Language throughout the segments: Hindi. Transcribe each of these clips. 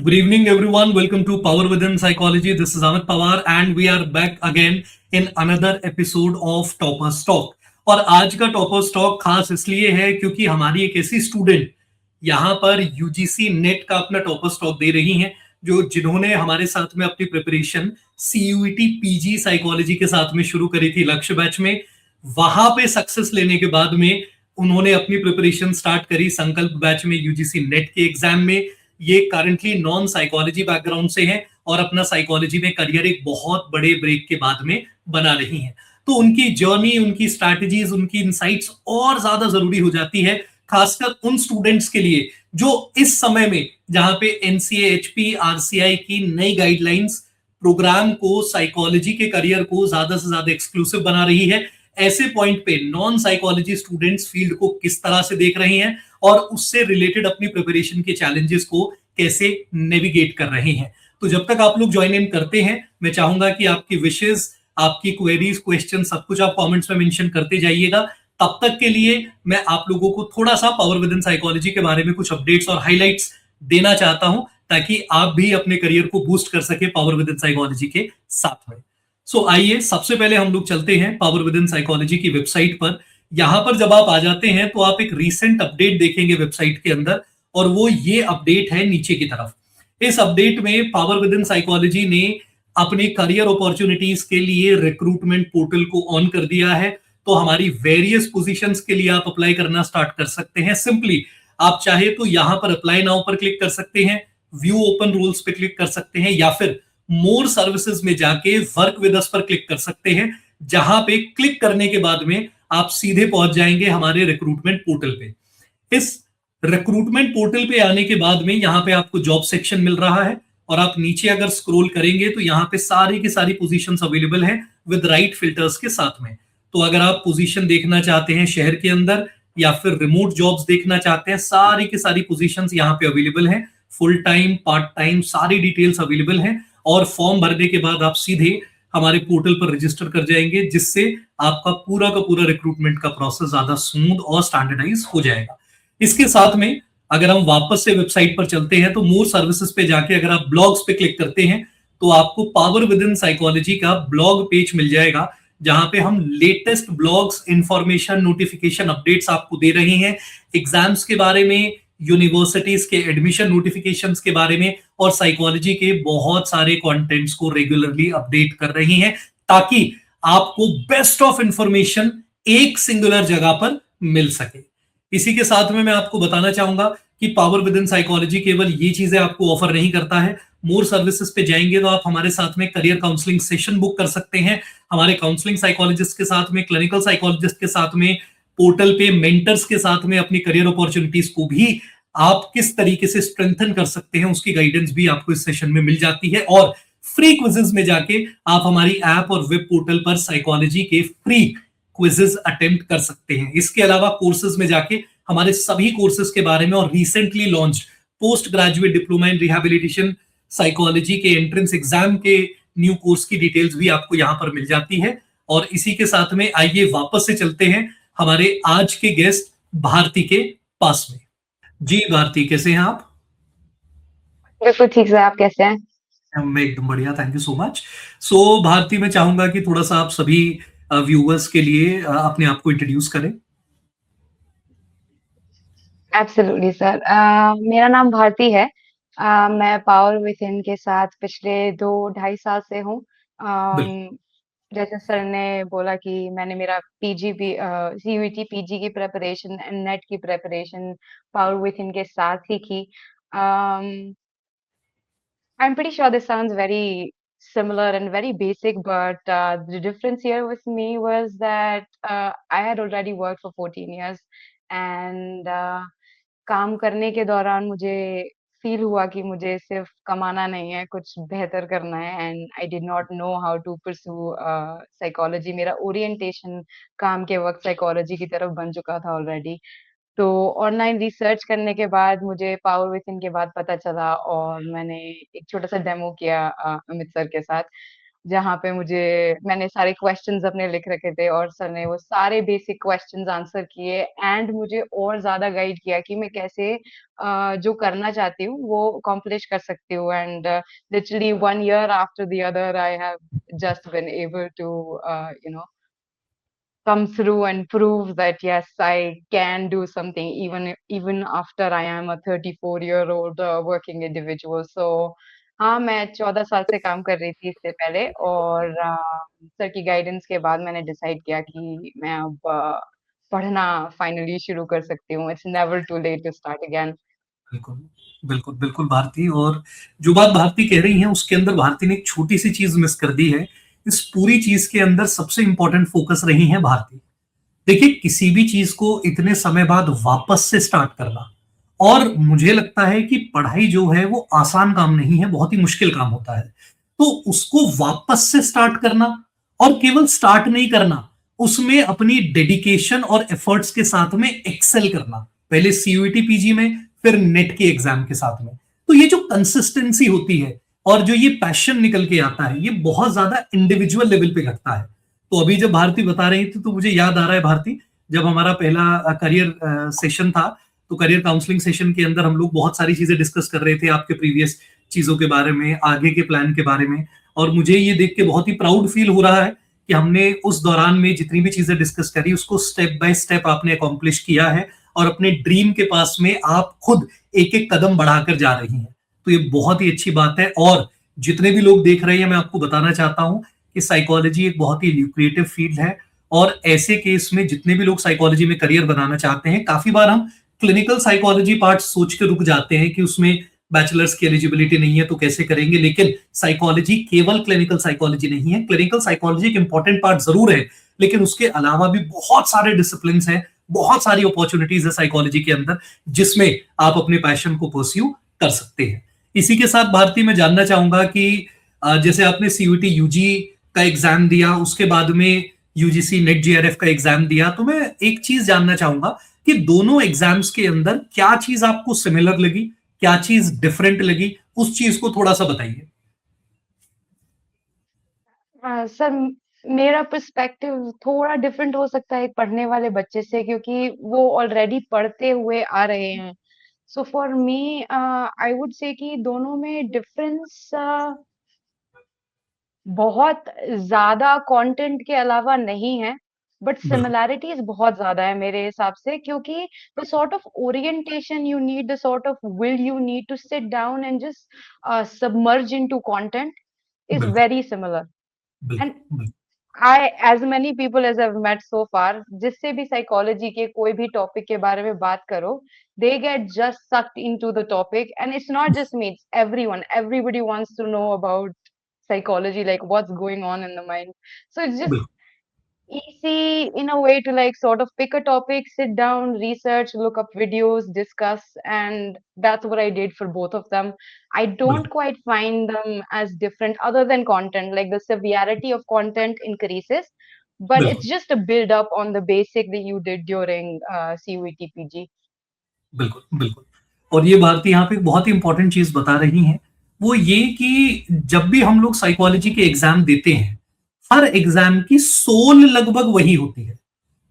Good evening, everyone. Welcome to Power Within Psychology. This is Amit Pawar, and we are back again in another episode of Topper's Talk. और आज का टॉपर्स टॉक खास इसलिए है क्योंकि हमारी एक ऐसी स्टूडेंट यहाँ पर यूजीसी नेट का अपना टॉपर्स टॉक दे रही हैं जो जिन्होंने हमारे साथ में अपनी प्रिपरेशन सीयूईटी पीजी साइकोलॉजी के साथ में शुरू करी थी लक्ष्य बैच में। वहां पे सक्सेस लेने के बाद में उन्होंने अपनी प्रिपरेशन स्टार्ट करी संकल्प बैच में यूजीसी नेट के एग्जाम में। ये करंटली नॉन साइकोलॉजी बैकग्राउंड से हैं और अपना साइकोलॉजी में करियर एक बहुत बड़े ब्रेक के बाद में बना रही हैं। तो उनकी जर्नी, उनकी स्ट्रैटेजीज, उनकी इनसाइट्स और ज्यादा जरूरी हो जाती है, खासकर उन स्टूडेंट्स के लिए जो इस समय में जहां पे एनसीए एचपी आरसीआई की नई गाइडलाइंस प्रोग्राम को, साइकोलॉजी के करियर को ज्यादा से ज्यादा एक्सक्लूसिव बना रही है। ऐसे पॉइंट पे नॉन साइकोलॉजी स्टूडेंट्स फील्ड को किस तरह से देख रहे हैं और उससे रिलेटेड अपनी प्रिपरेशन के चैलेंजेस को कैसे नेविगेट कर रहे हैं। तो जब तक आप लोग ज्वाइन इन करते हैं, मैं चाहूंगा कि आपकी विशेष, आपकी क्वेरीज, क्वेश्चन सब कुछ आप कमेंट्स में मेंशन करते जाइएगा। तब तक के लिए मैं आप लोगों को थोड़ा सा पावर विद इन साइकोलॉजी के बारे में कुछ अपडेट्स और हाइलाइट्स देना चाहता हूं ताकि आप भी अपने करियर को बूस्ट कर सके पावर विद इन साइकोलॉजी के साथ में। आइए सबसे पहले हम लोग चलते हैं पावर विद इन साइकोलॉजी की वेबसाइट पर। यहां पर जब आप आ जाते हैं तो आप एक रीसेंट अपडेट देखेंगे वेबसाइट के अंदर, और वो ये अपडेट है नीचे की तरफ। इस अपडेट में पावर विद इन साइकोलॉजी ने अपनी करियर अपॉर्चुनिटीज के लिए रिक्रूटमेंट पोर्टल को ऑन कर दिया है। तो हमारी वेरियस पोजीशंस के लिए आप अप्लाई करना स्टार्ट कर सकते हैं। सिंपली आप चाहे तो यहां पर अप्लाई नाउ पर क्लिक कर सकते हैं, व्यू ओपन रोल्स पे क्लिक कर सकते हैं, या फिर मोर सर्विसेज में जाके वर्क विद अस पर क्लिक कर सकते हैं, जहां पे क्लिक करने के बाद में आप सीधे पहुंच जाएंगे हमारे रिक्रूटमेंट पोर्टल पे। इस रिक्रूटमेंट पोर्टल पे आने के बाद में यहां पे आपको जॉब सेक्शन मिल रहा है, और आप नीचे अगर स्क्रॉल करेंगे तो यहां पे सारी की सारी पोजीशंस अवेलेबल हैं विद राइट फिल्टर्स के साथ में। तो अगर आप पोजीशन देखना चाहते हैं शहर के अंदर या फिर रिमोट जॉब्स देखना चाहते हैं, सारी की सारी पोजीशंस यहां पे अवेलेबल हैं। फुल टाइम, पार्ट टाइम, सारी डिटेल्स अवेलेबल हैं। और फॉर्म भरने के बाद आप सीधे हमारे पोर्टल पर रजिस्टर कर जाएंगे, जिससे आपका पूरा का पूरा रिक्रूटमेंट का प्रोसेस ज्यादा स्मूथ और स्टैंडर्डाइज हो जाएगा। इसके साथ में अगर हम वापस से वेबसाइट पर चलते हैं तो मोर सर्विसेज पे जाके अगर आप ब्लॉग्स पे क्लिक करते हैं तो आपको पावर विद इन साइकोलॉजी का ब्लॉग पेज मिल जाएगा, जहां पे हम latest blogs, information, notification, updates आपको दे रहे हैं एग्जाम्स के बारे में, यूनिवर्सिटीज के एडमिशन नोटिफिकेशंस के बारे में, और साइकोलॉजी के बहुत सारे कंटेंट्स को रेगुलरली अपडेट कर रही हैं, ताकि आपको बेस्ट ऑफ इंफॉर्मेशन एक सिंगुलर जगह पर मिल सके। इसी के साथ में मैं आपको बताना चाहूंगा कि पावर विद इन साइकोलॉजी केवल ये चीजें आपको ऑफर नहीं करता है। मोर सर्विसेज पे जाएंगे तो आप हमारे साथ में करियर काउंसलिंग सेशन बुक कर सकते हैं, हमारे काउंसलिंग साइकोलॉजिस्ट के साथ में, क्लिनिकल साइकोलॉजिस्ट के साथ में, पोर्टल पे मेंटर्स के साथ में अपनी करियर अपॉर्चुनिटीज को भी आप किस तरीके से स्ट्रेंथन कर सकते हैं उसकी गाइडेंस भी आपको इस सेशन में मिल जाती है। और फ्री क्विजेज में जाके आप हमारी ऐप और वेब पोर्टल पर साइकोलॉजी के फ्री क्विजेज अटेम्प्ट कर सकते हैं। इसके अलावा कोर्सेज में जाके हमारे सभी कोर्सेज के बारे में और recently launch post graduate diploma in rehabilitation psychology के एंट्रेंस एग्जाम के न्यू कोर्स की डिटेल्स भी आपको यहां पर मिल जाती है। और इसी के साथ में आइए वापस से चलते हैं हमारे आज के गेस्ट भारती के पास में। जी भारती, कैसे हैं आप? बिल्कुल ठीक से। आप कैसे हैं? मैं एकदम बढ़िया, thank you so much. Bharti, मैं चाहूंगा कि थोड़ा सा आप सभी व्यूअर्स के लिए अपने आप को इंट्रोड्यूस करें। Absolutely sir. मेरा नाम भारती है। मैं पावर विद इन के साथ पिछले 2 ढाई साल से हूँ। बिल्कुल। जैसे सर ने बोला कि मैंने मेरा पीजी भी सीयूईटी पीजी की प्रिपरेशन एंड नेट की प्रिपरेशन पावर विद इन के साथ ही की। I'm pretty sure this sounds very similar and very basic, but the difference here with me was that I had already worked for 14 years and काम करने के दौरान मुझे फील हुआ कि मुझे सिर्फ कमाना नहीं है, कुछ बेहतर करना है and I did not know how to pursue psychology. मेरा ओरिएंटेशन काम के वक्त साइकोलॉजी की तरफ बन चुका था ऑलरेडी। तो ऑनलाइन रिसर्च करने के बाद मुझे पावर विज़न के बाद पता चला और मैंने एक छोटा-सा डेमो किया अमित सर के साथ। जहाँ पे मैंने सारे क्वेश्चंस अपने लिख रखे थे और सर ने वो सारे बेसिक क्वेश्चंस आंसर किए एंड मुझे और ज्यादा गाइड किया कि मैं कैसे जो करना चाहती हूँ वो अकॉम्प्लिश कर सकती हूँ and literally 1 year after the other I have just been able to come through and prove that yes, I can do something even after I am a 34-year-old working individual. So हाँ, मैं 14 साल से काम कर रही थी इससे पहले और सर की गाइडेंस के बाद मैंने डिसाइड किया कि मैं अब पढ़ना फाइनली शुरू कर सकती हूँ. It's never too late to start again. बिल्कुल, बिल्कुल, बिल्कुल भारती। और जो बात भारती कह रही है उसके अंदर भारती ने एक छोटी-सी चीज़ मिस कर दी है। इस पूरी चीज़ के अंदर सबसे इम्पोर्टेंट फ़ोकस रही हैं भारती। देखिए, किसी भी चीज़ को इतने समय बाद वापस से स्टार्ट करना, और मुझे लगता है कि पढ़ाई जो है वो आसान काम नहीं है, बहुत ही मुश्किल काम होता है। तो उसको वापस से स्टार्ट करना, और केवल स्टार्ट नहीं करना, उसमें अपनी डेडिकेशन और एफर्ट्स के साथ में एक्सेल करना। पहले सीयूईटी पीजी में, फिर नेट के एग्जाम के साथ में। तो ये जो कंसिस्टेंसी होती है और जो ये पैशन निकल के आता है, ये बहुत ज्यादा इंडिविजुअल लेवल पे घटता है। तो अभी जब भारती बता रही थी तो मुझे याद आ रहा है भारती, जब हमारा पहला करियर सेशन था, तो करियर काउंसलिंग सेशन के अंदर हम लोग बहुत सारी चीजें डिस्कस कर रहे थे, आपके प्रीवियस चीजों के बारे में, आगे के प्लान के बारे में। और मुझे ये देख के बहुत ही प्राउड फील हो रहा है कि हमने उस दौरान में जितनी भी चीजें डिस्कस करी उसको स्टेप बाय स्टेप आपने अकॉम्प्लिश किया है, और अपने ड्रीम के पास में आप खुद एक एक कदम बढ़ाकर जा रही हैं। तो ये बहुत ही अच्छी बात है। और जितने भी लोग देख रहे हैं, मैं आपको बताना चाहता हूं कि साइकोलॉजी एक बहुत ही ल्यूक्रेटिव फील्ड है, और ऐसे केस में जितने भी लोग साइकोलॉजी में करियर बनाना चाहते हैं, काफी बार हम क्लिनिकल साइकोलॉजी पार्ट सोच के रुक जाते हैं कि उसमें बैचलर्स की एलिजिबिलिटी नहीं है तो कैसे करेंगे। लेकिन साइकोलॉजी केवल क्लिनिकल साइकोलॉजी नहीं है। क्लिनिकल साइकोलॉजी एक इंपॉर्टेंट पार्ट जरूर है, लेकिन उसके अलावा भी बहुत सारे डिसिप्लिन हैं, बहुत सारी अपॉर्चुनिटीज है साइकोलॉजी के अंदर, जिसमें आप अपने पैशन को परस्यू कर सकते हैं। इसी के साथ भारती, मैं जानना चाहूंगा कि जैसे आपने सीयूटी यूजी का एग्जाम दिया, उसके बाद में यूजीसी नेट जीआरएफ का एग्जाम दिया, तो मैं एक चीज जानना चाहूंगा कि दोनों एग्जाम्स के अंदर क्या चीज आपको सिमिलर लगी, क्या चीज डिफरेंट लगी, उस चीज को थोड़ा सा बताइए। सर, मेरा पर्सपेक्टिव थोड़ा डिफरेंट हो सकता है एक पढ़ने वाले बच्चे से, क्योंकि वो ऑलरेडी पढ़ते हुए आ रहे हैं. So for me I would say कि दोनों में डिफरेंस बहुत ज्यादा कंटेंट के अलावा नहीं है, बट बिल्कुल, सिमिलैरिटीज बहुत ज्यादा है मेरे हिसाब से, क्योंकि the sort of orientation you need, the sort of will you need to sit down and just submerge into content is बिल्कुल, वेरी सिमिलर. बिल्कुल, एंड बिल्कुल, as many people as I've met so far, जिससे भी साइकोलॉजी के कोई भी टॉपिक के बारे में बात करो, they get just sucked into the topic, and it's not just me, it's everyone. Everybody wants to know about psychology, like what's going on in the mind. So it's just बिल्कुल, easy in a way to like sort of pick a topic, sit down, research, look up videos, discuss, and that's what I did for both of them. I don't बिल्कुल, quite find them as different other than content. Like the severity of content increases, but it's बिल्कुल, just a build up on the basic that you did during CUET PG. बिल्कुल, बिल्कुल। और ये भारती यहाँ पे एक बहुत ही इंपॉर्टेंट चीज बता रही हैं, वो ये कि जब भी हम लोग साइकोलॉजी के एग्जाम देते हैं, हर एग्जाम की सोल लगभग वही होती है।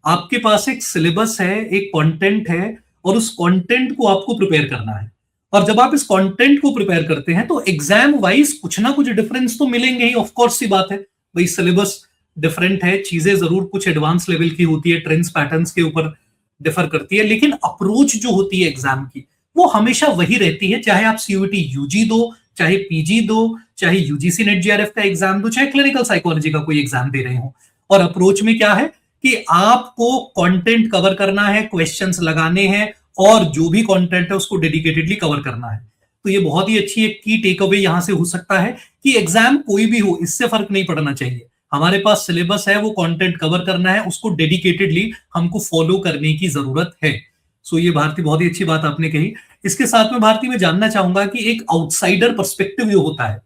आपके पास एक सिलेबस है, एक कंटेंट है, और उस कंटेंट को आपको प्रिपेयर करना है। और जब आप इस कंटेंट को प्रिपेयर करते हैं तो एग्जाम वाइज कुछ ना कुछ डिफरेंस तो मिलेंगे ही, ऑफ कोर्स सी बात है। भाई सिलेबस डिफरेंट है, चीजें जरूर कुछ एडवांस लेवल की होती है, ट्रेंड्स पैटर्न्स के ऊपर डिफर करती है, लेकिन अप्रोच जो होती है एग्जाम की, वो हमेशा वही रहती है। चाहे आप सीयूटी यूजी दो, चाहे पीजी दो, चाहे यूजीसी नेट जीआरएफ का एग्जाम दो, चाहे क्लिनिकल साइकोलॉजी का कोई एग्जाम दे रहे हो। और अप्रोच में क्या है कि आपको कंटेंट कवर करना है, क्वेश्चंस लगाने हैं, और जो भी कंटेंट है उसको डेडिकेटेडली कवर करना है। तो ये बहुत ही अच्छी एक की टेक अवे यहां से हो सकता है कि एग्जाम कोई भी हो, इससे फर्क नहीं पड़ना चाहिए। हमारे पास सिलेबस है, वो कंटेंट कवर करना है, उसको डेडिकेटेडली हमको फॉलो करने की जरूरत है। सो ये भारती बहुत ही अच्छी बात आपने कही। इसके साथ में भारती मैं जानना चाहूंगा कि एक आउटसाइडर पर्सपेक्टिव जो होता है,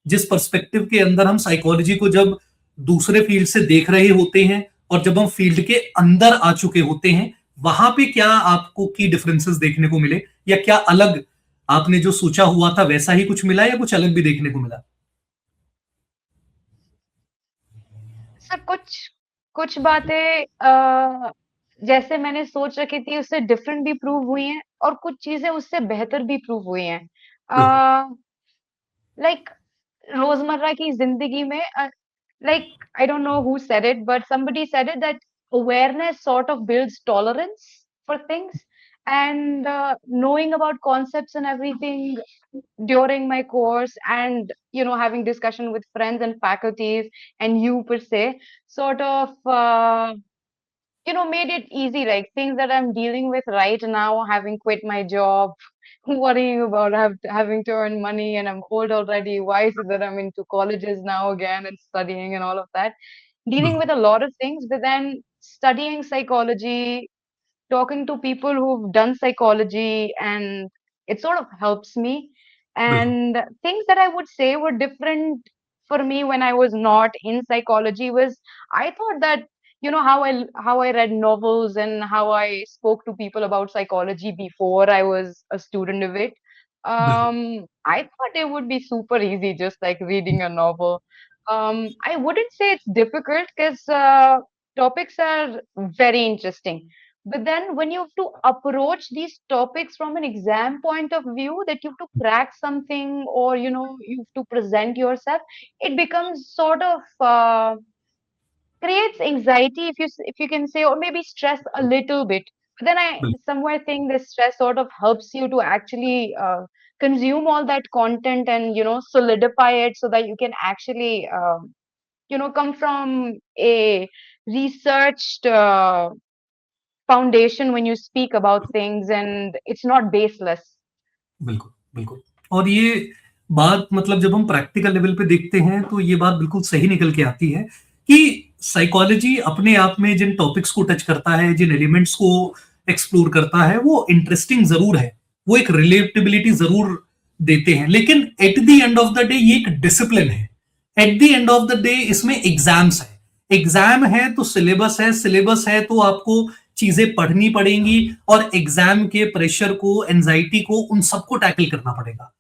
जिस पर्सपेक्टिव के अंदर हम साइकोलॉजी को जब दूसरे फील्ड से देख रहे होते हैं और जब हम फील्ड के अंदर आ चुके होते हैं, वहां पे क्या आपको की डिफरेंसेस देखने को मिले, या क्या अलग आपने जो सोचा हुआ था वैसा ही कुछ मिला, या कुछ अलग भी देखने को मिला? हाँ, कुछ कुछ बातें जैसे मैंने सोच रखी थी उससे डिफरेंट भी प्रूव हुई हैं और कुछ चीजें उससे बेहतर भी प्रूव हुई हैं। बिल्कुल। लाइक रोजमर्रा की जिंदगी में like I don't know who said it, but somebody said it that awareness sort of builds tolerance for things, and knowing about concepts and everything during my course, and having discussion with friends and faculties and you per se sort of made it easy, like things that I'm dealing with right now, having quit my job, worrying about having to earn money, and I'm old already. Why is it that I'm into colleges now again and studying and all of that? Dealing बिल्कुल। with a lot of things, but then studying psychology, talking to people who've done psychology, and it sort of helps me. बिल्कुल। And things that I would say were different for me when I was not in psychology was I thought that how I read novels and how I spoke to people about psychology before I was a student of it. बिल्कुल। I thought it would be super easy, just like reading a novel. I wouldn't say it's difficult because topics are very interesting, but then when you have to approach these topics from an exam point of view, that you have to crack something or you have to present yourself, it becomes sort of creates anxiety, if you can say, or maybe stress a little bit. But then I बिल्कुल। somewhere think this stress sort of helps you to actually consume all that content and solidify it so that you can actually come from a researched foundation when you speak about things, and it's not baseless. बिल्कुल, बिल्कुल। और ये बात मतलब जब हम प्रैक्टिकल लेवल पे देखते हैं, तो ये बात बिल्कुल सही निकल के आती है कि साइकोलॉजी अपने आप में जिन टॉपिक्स को टच करता है, जिन एलिमेंट्स को एक्सप्लोर करता है, वो इंटरेस्टिंग ज़रूर है। वो एक रिलेटेबिलिटी ज़रूर देते हैं, लेकिन at the end of the day ये एक डिसिप्लिन है। At the end of the day इसमें एग्ज़ाम्स हैं। एग्ज़ाम है तो सिलेबस है तो आपको चीजें पढ़नी पड़ेंगी और एग्जाम के प्रेशर को, एंजाइटी को, उन सबको टैकल करना पड़ेगा।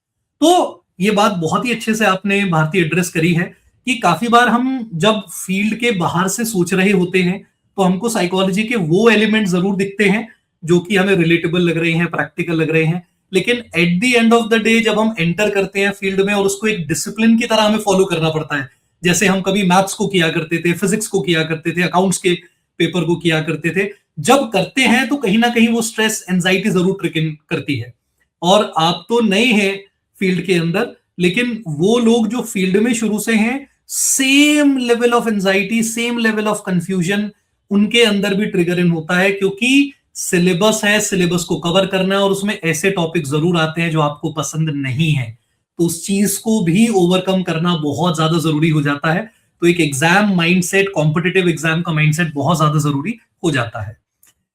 तो ये बात बहुत ही अच्छे से आपने भारती एड्रेस करी है कि काफी बार हम जब फील्ड के बाहर से सोच रहे होते हैं, तो हमको साइकोलॉजी के वो एलिमेंट जरूर दिखते हैं जो कि हमें रिलेटेबल लग रहे हैं, प्रैक्टिकल लग रहे हैं। लेकिन at the end of the day जब हम एंटर करते हैं फील्ड में और उसको एक डिसिप्लिन की तरह हमें फॉलो करना पड़ता है, जैसे हम कभी मैथ्स को किया करते थे, फिजिक्स को किया करते थे, अकाउंट्स के पेपर को किया करते थे, जब करते हैं तो कहीं ना कहीं वो स्ट्रेस एंजाइटी जरूर ट्रिक इन करती है। और आप तो नए हैं फील्ड के अंदर, लेकिन वो लोग जो फील्ड में शुरू से हैं, same level of anxiety, same level of confusion उनके अंदर भी ट्रिगर इन होता है, क्योंकि सिलेबस है, सिलेबस को कवर करना है और उसमें ऐसे टॉपिक जरूर आते हैं जो आपको पसंद नहीं है। तो उस चीज को भी ओवरकम करना बहुत ज्यादा जरूरी हो जाता है। तो एक एग्जाम माइंडसेट, कॉम्पिटिटिव एग्जाम का माइंडसेट बहुत ज्यादा जरूरी हो जाता है।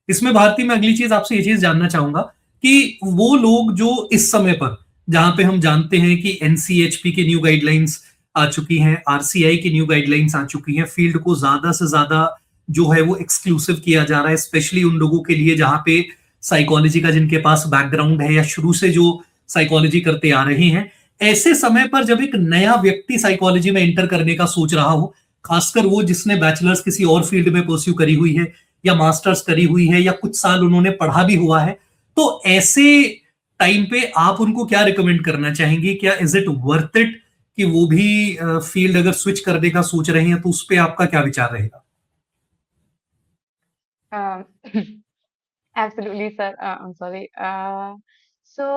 इसमें भारती मैं अगली चीज आपसे ये चीज जानना चाहूंगा कि वो लोग जो इस समय पर, जहां पे हम जानते हैं कि एनसीएचपी की न्यू गाइडलाइंस आ चुकी हैं, आरसीआई की न्यू गाइडलाइंस आ चुकी हैं, फील्ड को ज्यादा से ज्यादा जो है वो एक्सक्लूसिव किया जा रहा है, स्पेशली उन लोगों के लिए जहां पे साइकोलॉजी का जिनके पास बैकग्राउंड है या शुरू से जो साइकोलॉजी करते आ रहे हैं। ऐसे समय पर जब एक नया व्यक्ति साइकोलॉजी में एंटर करने का सोच रहा हो, खासकर वो जिसने बैचलर्स किसी और फील्ड में परस्यू करी हुई है या मास्टर्स करी हुई है या कुछ साल उन्होंने पढ़ा भी हुआ है, तो ऐसे टाइम पे आप उनको क्या रिकमेंड करना चाहेंगे? क्या इज इट वर्थ इट कि वो भी फील्ड अगर स्विच करने का सोच रहे हैं, तो उस पे आपका क्या विचार रहेगा? Um, absolutely, sir. I'm sorry. So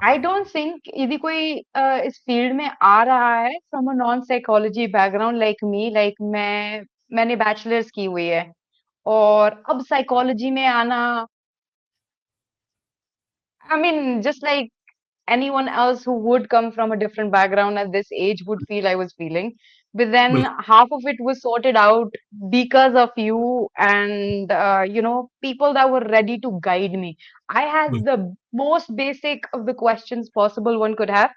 I don't think यदि कोई इस फील्ड में आ रहा है from a non psychology background like me, like मैंने बैचलर्स की हुई है और अब साइकोलॉजी में आना, I mean just like anyone else who would come from a different background at this age would feel I was feeling. But then बिल्कुल। half of it was sorted out because of you and, people that were ready to guide me. I had बिल्कुल। the most basic of the questions possible one could have.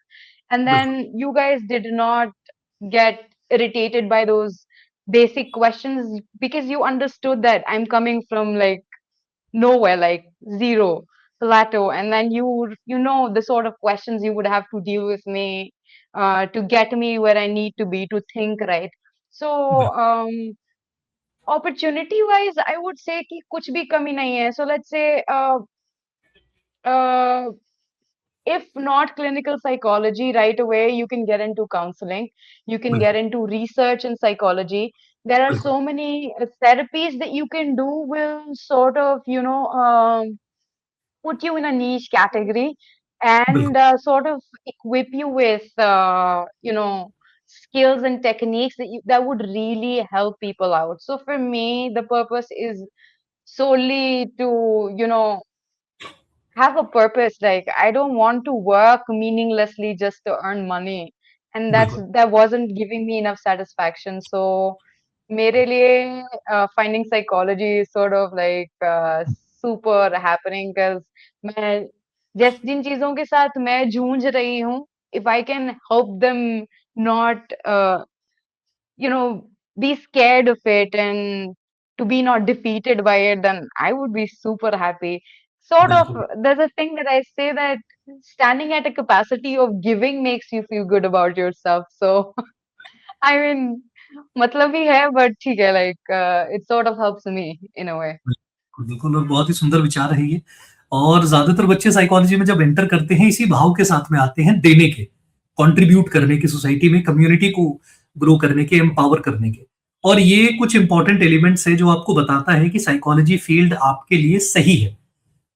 And then बिल्कुल। you guys did not get irritated by those basic questions because you understood that I'm coming from like nowhere, like zero plateau, and then you know the sort of questions you would have to deal with me. to get me where I need to be to think right. So opportunity wise, I would say कि कुछ भी कमी नहीं है. So let's say uh, if not clinical psychology right away, you can get into counseling, you can get बिल्कुल into research in psychology. There are बिल्कुल so many therapies that you can do will sort of, put you in a niche category and बिल्कुल sort of equip you with, skills and techniques that would really help people out. So for me, the purpose is solely to, have a purpose. Like I don't want to work meaninglessly just to earn money, and बिल्कुल that wasn't giving me enough satisfaction. So मेरे लिए finding psychology is sort of like super happening because मैं जिन चीजों के साथ मैं जूझ रही हूँ, if I can help them not be scared of it and to be not defeated by it, then I would be super happy. Sort of, बिल्कुल there's a thing that I say that standing at a capacity of giving makes you feel good about yourself. So, I mean, मतलब ही है, but ठीक है, like, it sort of helps me in a way. बिल्कुल, बिल्कुल और बहुत ही सुंदर विचार है ये। और ज़्यादातर बच्चे साइकोलॉजी में जब एंटर करते हैं, इसी भाव के साथ में आते हैं देने के, कंट्रीब्यूट करने की सोसाइटी में, कम्युनिटी को ग्रो करने के, एम्पावर करने के। और ये कुछ इम्पोर्टेंट एलिमेंट्स हैं जो आपको बताता है कि साइकोलॉजी फील्ड आपके लिए सही है।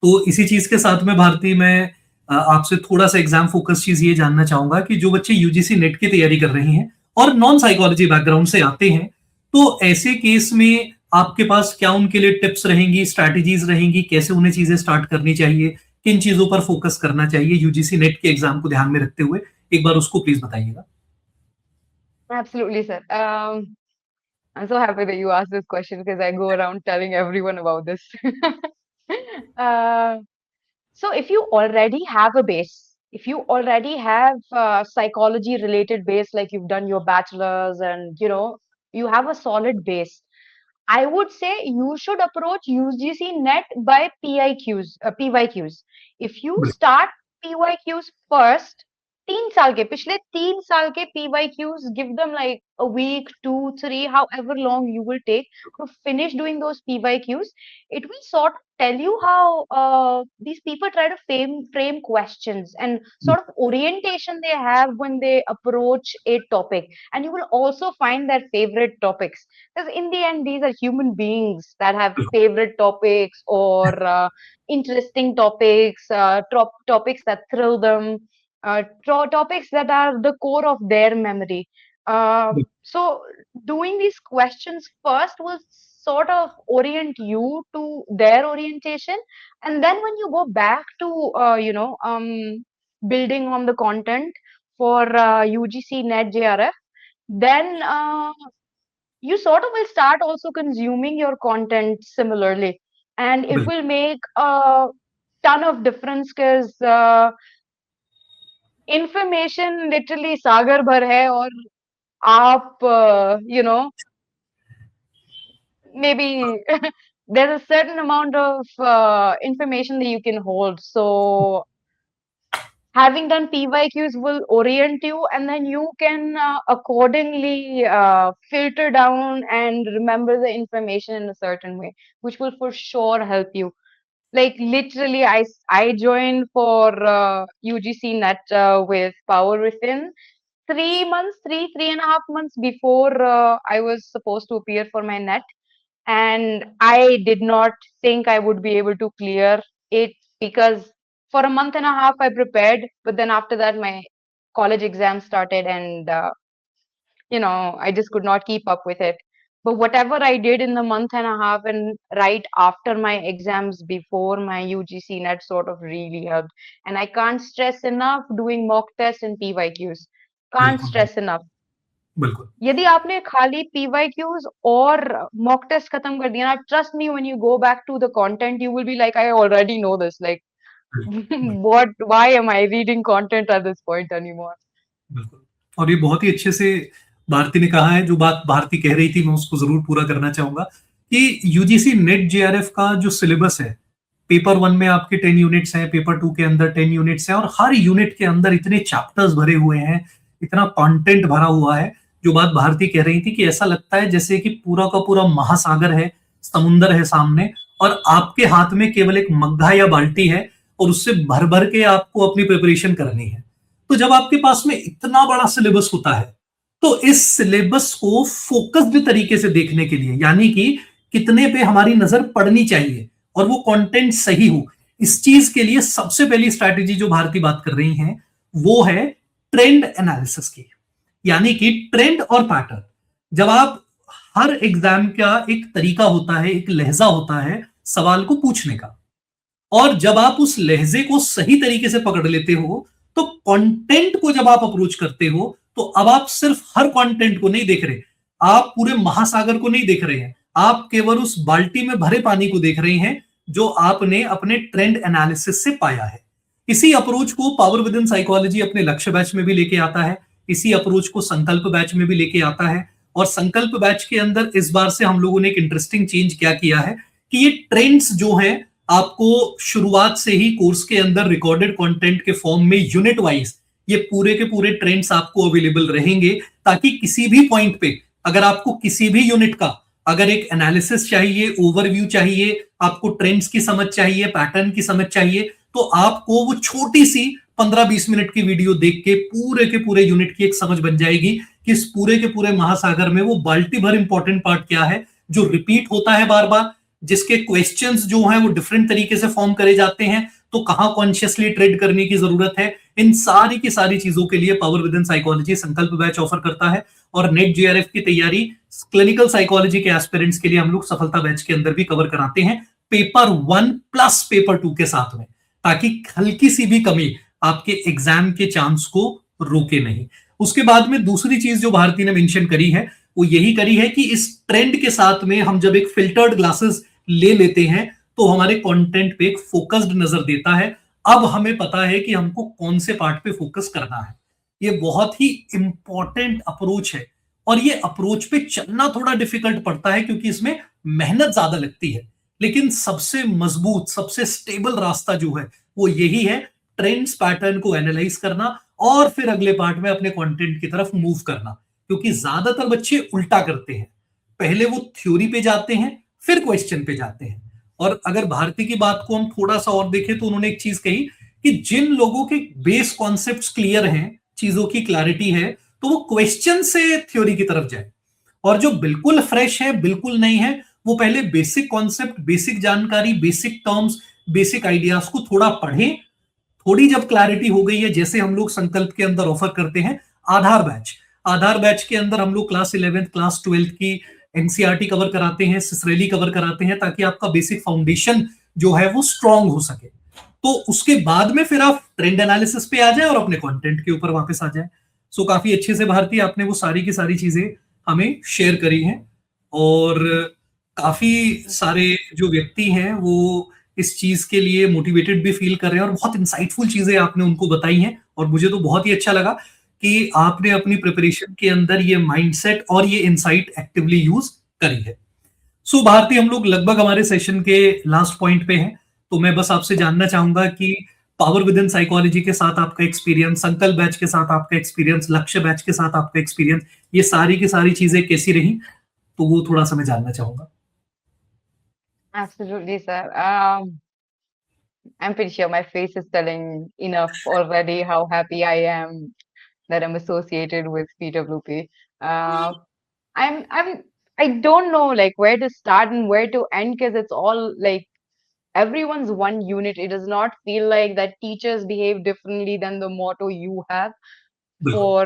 तो इसी चीज़ के साथ में भारती मैं आपसे थोड़ा-सा एग्ज़ाम फ़ोकस चीज़ ये जानना चाहूँगा कि जो बच्चे यूजीसी नेट की तैयारी कर रहे हैं और नॉन साइकोलॉजी बैकग्राउंड से आते हैं, तो ऐसे केस में आपके पास क्या उनके लिए टिप्स रहेंगी, स्ट्रैटेजीज़ रहेंगी, कैसे उन्हें चीज़ें स्टार्ट करनी चाहिए, किन चीज़ों पर फ़ोकस करना चाहिए यूजीसी नेट के एग्ज़ाम को ध्यान में रखते हुए? एक बार उसको प्लीज़ बताइएगा। Absolutely, sir. I'm so happy that you asked this question because I go around telling everyone about this. uh, So if you already have a base, if you already have psychology related base, like you've done your bachelor's and you have a solid base, I would say you should approach UGC net by PYQs. If you बिल्कुल, start PYQs first, 3 साल के पिछले 3 साल के PYQs, give them like a week, 2, 3, however long you will take to finish doing those PYQs. It will sort of tell you how these people try to frame questions and sort of orientation they have when they approach a topic. And you will also find their favorite topics, because in the end these are human beings that have favorite topics or interesting topics, topics that thrill them, topics that are the core of their memory. So doing these questions first will sort of orient you to their orientation, and then when you go back to building on the content for UGC net JRF, then you sort of will start also consuming your content similarly, and it बिल्कुल, will make a ton of difference because information literally सागर भर है, और आप maybe there's a certain amount of information that you can hold. So having done PYQs will orient you, and then you can accordingly filter down and remember the information in a certain way, which will for sure help you. Like literally, I joined for UGC net with Power Within 3 months, 3.5 months before I was supposed to appear for my net, and I did not think I would be able to clear it because for a month and a half I prepared, but then after that my college exams started, and I just could not keep up with it. But whatever I did in the month and a half and right after my exams before my UGC net sort of really helped. And I can't stress enough doing mock tests and PYQs. Can't बिल्कुल, stress enough. बिल्कुल, यदि आपने खाली PYQs और mock test खत्म कर दिया ना, trust me, when you go back to the content, you will be like, I already know this. Like, बिल्कुल, why am I reading content at this point anymore? बिल्कुल। और ये बहुत ही अच्छे से भारती ने कहा है, जो बात भारती कह रही थी मैं उसको ज़रूर पूरा करना चाहूँगा कि यूजीसी नेट जेआरएफ का जो सिलेबस है, पेपर 1 में आपके 10 यूनिट्स हैं, पेपर 2 के अंदर 10 यूनिट्स हैं और हर यूनिट के अंदर इतने चैप्टर्स भरे हुए हैं, इतना कंटेंट भरा हुआ है। जो बात भारती कह रही थी कि ऐसा लगता है जैसे कि पूरा का पूरा महासागर है, समुंदर है सामने, और आपके हाथ में केवल एक मग्घा या बाल्टी है, और उससे भर भर के आपको अपनी प्रिपरेशन करनी है। तो जब आपके पास में इतना बड़ा सिलेबस होता है, तो इस सिलेबस को फोकस्ड तरीके से देखने के लिए, यानी कि कितने पे हमारी नजर पड़नी चाहिए और वो कंटेंट सही हो, इस चीज के लिए सबसे पहली स्ट्रैटेजी जो भारती बात कर रही हैं वो है ट्रेंड एनालिसिस की। यानी कि ट्रेंड और पैटर्न, जब आप, हर एग्जाम का एक तरीका होता है, एक लहजा होता है सवाल को पूछने का, और जब आप उस लहजे को सही तरीके से पकड़ लेते हो, तो कंटेंट को जब आप अप्रोच करते हो, तो अब आप सिर्फ हर कंटेंट को नहीं देख रहे, आप पूरे महासागर को नहीं देख रहे हैं, आप केवल उस बाल्टी में भरे पानी को देख रहे हैं जो आपने अपने ट्रेंड एनालिसिस से पाया है। इसी अप्रोच को पावर विद इन साइकोलॉजी अपने लक्ष्य बैच में भी लेके आता है, इसी अप्रोच को संकल्प बैच में भी लेके आता है। और संकल्प बैच के अंदर इस बार से हम लोगों ने एक इंटरेस्टिंग चेंज क्या किया है कि ये ट्रेंड्स जो हैं आपको शुरुआत से ही कोर्स के अंदर रिकॉर्डेड कंटेंट के फॉर्म में यूनिट वाइज ये पूरे के पूरे ट्रेंड्स आपको अवेलेबल रहेंगे, ताकि किसी भी पॉइंट पे अगर आपको किसी भी यूनिट का अगर एक एनालिसिस चाहिए, ओवरव्यू चाहिए, आपको ट्रेंड्स की समझ चाहिए, पैटर्न की समझ चाहिए, तो आपको वो छोटी सी 15-20 मिनट की वीडियो देख के पूरे यूनिट की एक समझ बन जाएगी कि इस पूरे के पूरे महासागर में वो बाल्टी भर इंपॉर्टेंट पार्ट क्या है जो रिपीट होता है बार बार, जिसके क्वेश्चंस जो हैं वो डिफरेंट तरीके से फॉर्म करे जाते हैं, तो कहां कॉन्शियसली ट्रेड करने की जरूरत है। इन सारी की सारी चीजों के लिए पावर विद इन साइकोलॉजी संकल्प बैच ऑफर करता है। और नेट जेआरएफ की तैयारी क्लिनिकल साइकोलॉजी के एस्पिरेंट्स के लिए हम लोग सफलता बैच के अंदर भी कवर कराते हैं, पेपर 1 प्लस पेपर 2 के साथ में, ताकि हल्की सी भी कमी आपके एग्जाम के चांस को रोके नहीं। उसके बाद में दूसरी चीज जो भारती ने मेंशन करी है वो यही करी है कि इस ट्रेंड के साथ में हम जब एक फिल्टर्ड ग्लासेस ले लेते हैं तो हमारे कंटेंट पे एक फोकस्ड नजर देता है। अब हमें पता है कि हमको कौन से पार्ट पे फोकस करना है। ये बहुत ही इंपॉर्टेंट अप्रोच है, और ये अप्रोच पे चलना थोड़ा डिफिकल्ट पड़ता है क्योंकि इसमें मेहनत ज्यादा लगती है, लेकिन सबसे मजबूत सबसे स्टेबल रास्ता जो है वो यही है, ट्रेंड्स पैटर्न को एनालाइज करना और फिर अगले पार्ट में अपने कंटेंट की तरफ मूव करना। क्योंकि ज्यादातर बच्चे उल्टा करते हैं, पहले वो थ्योरी पे जाते हैं फिर क्वेश्चन पे जाते हैं। और अगर भारती की बात को हम थोड़ा सा और देखें तो उन्होंने एक चीज कही कि जिन लोगों के बेस कॉन्सेप्ट्स क्लियर हैं, चीजों की क्लैरिटी है, तो वो क्वेश्चन से थ्योरी की तरफ जाए, और जो बिल्कुल फ्रेश है, बिल्कुल नहीं है, वो पहले बेसिक कॉन्सेप्ट, बेसिक जानकारी, बेसिक टर्म्स, बेसिक आइडियाज को थोड़ा पढ़े। थोड़ी जब क्लैरिटी हो गई है, जैसे हम लोग संकल्प के अंदर ऑफर करते हैं आधार बैच, आधार बैच के अंदर हम लोग क्लास 11th क्लास 12th की एनसीईआरटी कवर कराते हैं, सिसरेली कवर कराते हैं, ताकि आपका बेसिक फाउंडेशन जो है वो स्ट्रांग हो सके। तो उसके बाद में फिर आप ट्रेंड एनालिसिस पे आ जाए और अपने कंटेंट के ऊपर वापस आ जाए। सो काफी अच्छे से भारती आपने वो सारी की सारी चीजें हमें शेयर करी हैं, और काफी सारे जो व्यक्ति हैं वो इस चीज के लिए मोटिवेटेड भी फील कर रहे हैं, और बहुत इंसाइटफुल चीजें आपने उनको बताई हैं, और मुझे तो बहुत ही अच्छा लगा कि आपने अपनी प्रिपरेशन के अंदर ये माइंडसेट और ये इंसाइट एक्टिवली यूज करी है। सो भारती, हम लोग लगभग हमारे सेशन के लास्ट पॉइंट पे हैं, तो मैं बस आपसे जानना चाहूंगा कि पावर विद इन साइकोलॉजी के साथ आपका एक्सपीरियंस, संकल्प बैच के साथ आपका एक्सपीरियंस, लक्ष्य बैच के साथ आपका एक्सपीरियंस, ये सारी की सारी चीजें कैसी रही, तो वो थोड़ा सा मैं जानना चाहूंगा। Absolutely, sir. I'm pretty sure my face is telling enough already how happy I am that I'm associated with PWP. Uh, I'm I don't know like where to start and where to end because it's all like everyone's one unit. It does not feel like that teachers behave differently than the motto you have बिल्कुल, for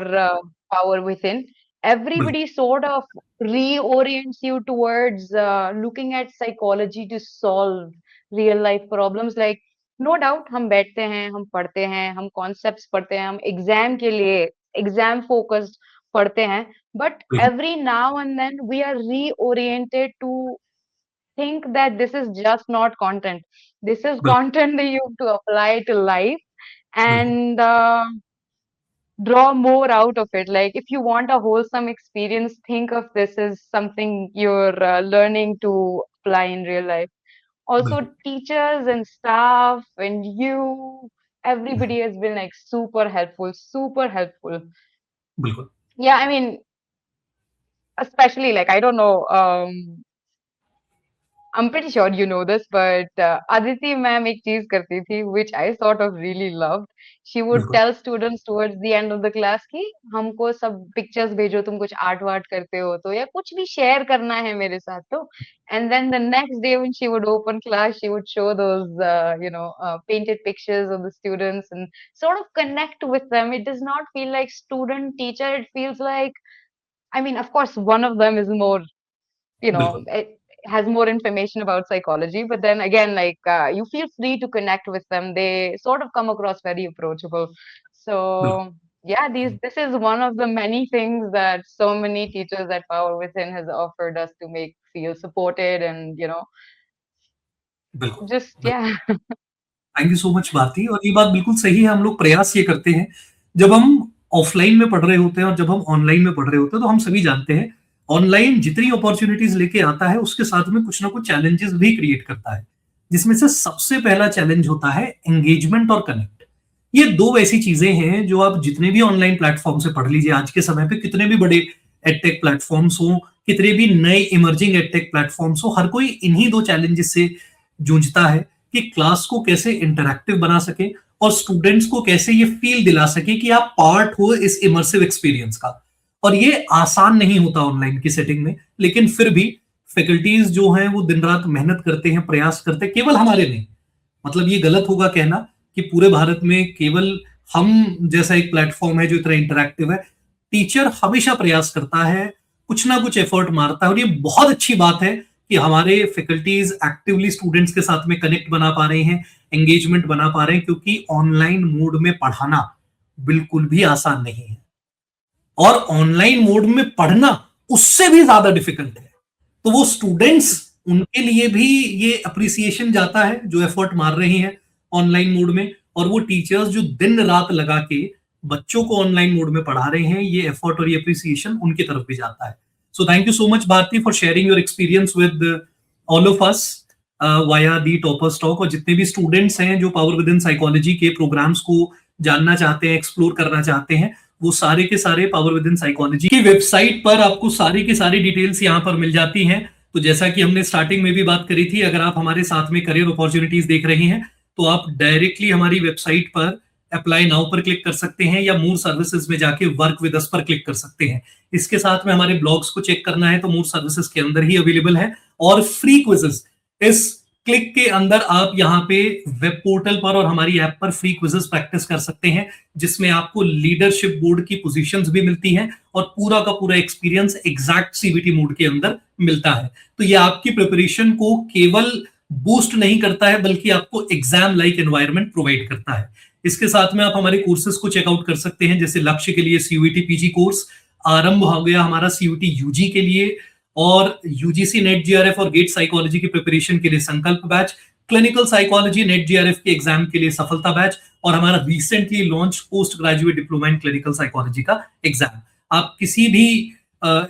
power within. बिल्कुल, Everybody sort of reorients you towards looking at psychology to solve real life problems. Like, no doubt, हम बैठते हैं, हम पढ़ते हैं, हम concepts पढ़ते हैं, हम exam के लिए exam focused पढ़ते हैं. But बिल्कुल, every now and then we are reoriented to think that this is just not content. This is बिल्कुल, content that you have to apply to life बिल्कुल, and draw more out of it. Like if you want a wholesome experience, think of this as something you're learning to apply in real life. Also, बिल्कुल, teachers and staff and you, hmm, everybody has been like super helpful, super helpful. बिल्कुल, Yeah, I mean, especially like I don't know, I'm pretty sure you know this, but Aditi ma'am एक चीज करती थी, which I sort of really loved. She would बिल्कुल, tell students towards the end of the class कि हमको सब pictures भेजो, तुम कुछ आर्ट वार्ट करते हो तो, या कुछ भी शेयर करना है मेरे साथ तो. And then the next day when she would open class, she would show those, painted pictures of the students and sort of connect with them. It does not feel like student teacher. It feels like, I mean, of course, one of them is more, बिल्कुल, it has more information about psychology, but then again, like, you feel free to connect with them. They sort of come across very approachable. बिल्कुल, So yeah, this is one of the many things that so many teachers at Power Within has offered us to make feel supported and, बिल्कुल, just बिल्कुल। yeah. Thank you so much Bharti और ये बात बिल्कुल सही है, हम लोग प्रयास ये करते हैं, जब हम ऑफ़लाइन में पढ़ रहे होते हैं और जब हम ऑनलाइन में पढ़ रहे होते हैं, तो हम सभी जानते हैं, ऑनलाइन जितनी अपॉर्च्युनिटीज़ लेके आता है, उसके साथ में कुछ ना कुछ चैलेंजेस भी क्रिएट करता है। जिसमें से सबसे पहला चैलेंज होता है एंगेजमेंट और कनेक्ट। ये 2 ऐसी चीज़ें हैं, जो आप जितने भी ऑनलाइन प्लेटफ़ॉर्म से पढ़ लीजिए, आज के समय पे कितने भी बड़े एडटेक प्लेटफ़ॉर्म्स हों, कितने भी नए इमर्जिंग एडटेक प्लेटफ़ॉर्म्स हों, हर कोई इन्हीं 2 चैलेंजेस से जूझता है कि क्लास को कैसे इंटरैक्टिव बना सके और स्टूडेंट्स को कैसे ये फील दिला सके कि आप पार्ट हो इस इमर्सिव एक्सपीरियंस का। और ये आसान नहीं होता ऑनलाइन की सेटिंग में, लेकिन फिर भी फैकल्टीज जो हैं वो दिन रात मेहनत करते हैं, प्रयास करते हैं, केवल हमारे नहीं, मतलब ये गलत होगा कहना कि पूरे भारत में केवल हम जैसा एक प्लेटफॉर्म है जो इतना इंटरैक्टिव है। टीचर हमेशा प्रयास करता है, कुछ ना कुछ एफर्ट मारता है और ये बहुत अच्छी बात है कि हमारे फैकल्टीज एक्टिवली स्टूडेंट्स के साथ में कनेक्ट बना पा रहे हैं, एंगेजमेंट बना पा रहे हैं, क्योंकि ऑनलाइन मोड में पढ़ाना बिल्कुल भी आसान नहीं है और ऑनलाइन मोड में पढ़ना उससे भी ज्यादा डिफिकल्ट है। तो वो स्टूडेंट्स, उनके लिए भी ये अप्रिसिएशन जाता है जो एफर्ट मार रहे हैं ऑनलाइन मोड में, और वो टीचर्स जो दिन रात लगा के बच्चों को ऑनलाइन मोड में पढ़ा रहे हैं, ये एफर्ट और ये अप्रिसिएशन उनकी तरफ भी जाता है। So thank you so much Bharti for sharing your experience with all of us via the toppers talk. और जितने भी स्टूडेंट्स हैं जो पावर विद इन साइकोलॉजी के प्रोग्राम्स को जानना चाहते हैं, एक्सप्लोर करना चाहते हैं, वो सारे के सारे पावर विद इन साइकोलॉजी की वेबसाइट पर आपको सारी की सारी डिटेल्स यहाँ पर मिल जाती हैं। तो जैसा कि हमने स्टार्टिंग में भी बात करी थी, अगर आप हमारे साथ में करियर अपॉर्चुनिटीज देख रहे हैं तो आप डायरेक्टली हमारी वेबसाइट पर अप्लाई नाउ पर क्लिक कर सकते हैं या मूर सर्विसेज में जाके वर्क विद अस पर क्लिक कर सकते हैं। इसके साथ में हमारे ब्लॉग्स को चेक करना है तो मूर सर्विसेज के अंदर ही अवेलेबल है, और फ्री क्विजेस इस क्लिक के अंदर आप यहाँ पे वेब पोर्टल पर और हमारी ऐप पर फ्री क्विजेस प्रैक्टिस कर सकते हैं, जिसमें आपको लीडरशिप बोर्ड की पोजीशंस भी मिलती हैं और पूरा का पूरा एक्सपीरियंस एग्जैक्ट सीबीटी मोड के अंदर मिलता है। तो ये आपकी प्रिपरेशन को केवल बूस्ट नहीं करता है, बल्कि आपको एग्जाम लाइक एनवायरनमेंट प्रोवाइड करता है। इसके साथ में आप हमारे कोर्सेज को चेकआउट कर सकते हैं, जैसे लक्ष्य के लिए सीयूईटी पीजी कोर्स आरंभ हो गया हमारा सीयूईटी यूजी के लिए, और यूजीसी नेट जीआरएफ और गेट साइकोलॉजी की प्रिपरेशन के लिए संकल्प batch, clinical psychology net GRF के एग्जाम के लिए सफलता बैच, और हमारा recently launch post graduate diploma in clinical psychology का एग्जाम। आप किसी भी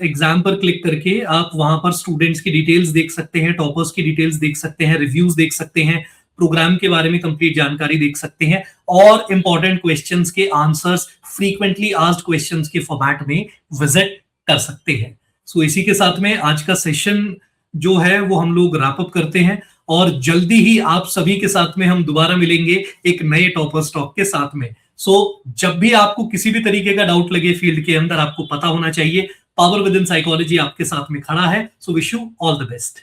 एग्जाम पर क्लिक करके आप वहां पर स्टूडेंट्स की डिटेल्स देख सकते हैं, टॉपर्स की डिटेल्स देख सकते हैं, रिव्यूज देख सकते हैं, प्रोग्राम के बारे में कंप्लीट जानकारी देख सकते हैं, और इंपॉर्टेंट क्वेश्चंस के आंसर्स फ्रीक्वेंटली आस्क्ड क्वेश्चंस के फॉर्मेट में विजिट कर सकते हैं। सो इसी के साथ में आज का सेशन जो है वो हम लोग रैप अप करते हैं, और जल्दी ही आप सभी के साथ में हम दोबारा मिलेंगे एक नए टॉपर्स टॉक के साथ में। सो जब भी आपको किसी भी तरीके का डाउट लगे फील्ड के अंदर, आपको पता होना चाहिए पावर विद इन साइकोलॉजी आपके साथ में खड़ा है। So wish you all the best.